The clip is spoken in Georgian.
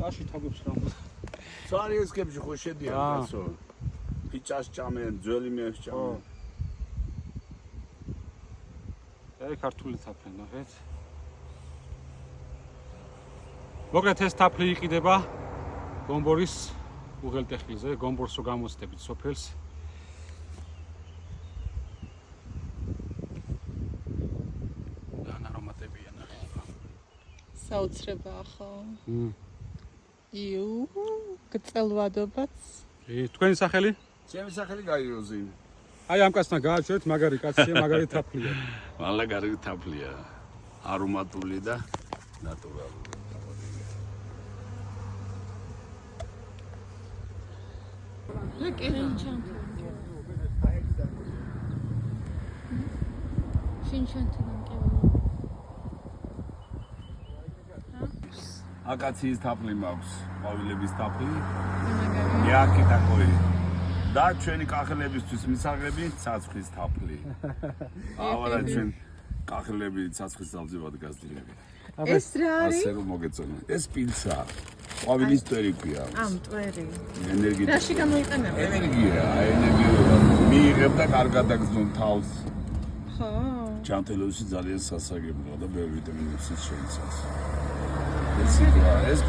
კაში თაგებს რა. Ცარიესკებში ხო შედიან კაცო. ფიჭას ჭამენ, ძველი მეებს ჭამენ. აი ქართული თაფლი ნახეთ. მოკლედ ეს თაფლი იყიდება გომბორის უღელტეხილზე, გომბორს რო გამოცდებით სოფელს. არომატებია ნახეთ. საოცრებაა ხო? იუ, გწელვადობაც. თქვენი სახელი? ჩემი სახელი გაიოზი. აი ამ კაცთან გააჩვენეთ, მაგარი კაცია, მაგარი თაფლია. მალაგარი თაფლია. არომატული და ნატურალური. აკაციის თაფლი მაქვს, ყვავილების თაფლი. იაკი თაკოი. და ჩვენი კახელებისთვის მისაღები ცაცხლის თაფლი. ავარა ჩვენ კახელები ცაცხლის ძალზევად გაზრდილები. ეს რა არის? ასე რომ მოგეწონა. ეს პილსა. ყვავილის ტვერი ქვია. მტვერი. ენერგია. რაში გამოიყენება? ენერგია, ენერგია. მიიღებ და კარგად აგზნო თავს. ხო. ჯანმრთელობაში ძალიან სასაგებია და ბევრი ვიტამინების შეიცავს. ეს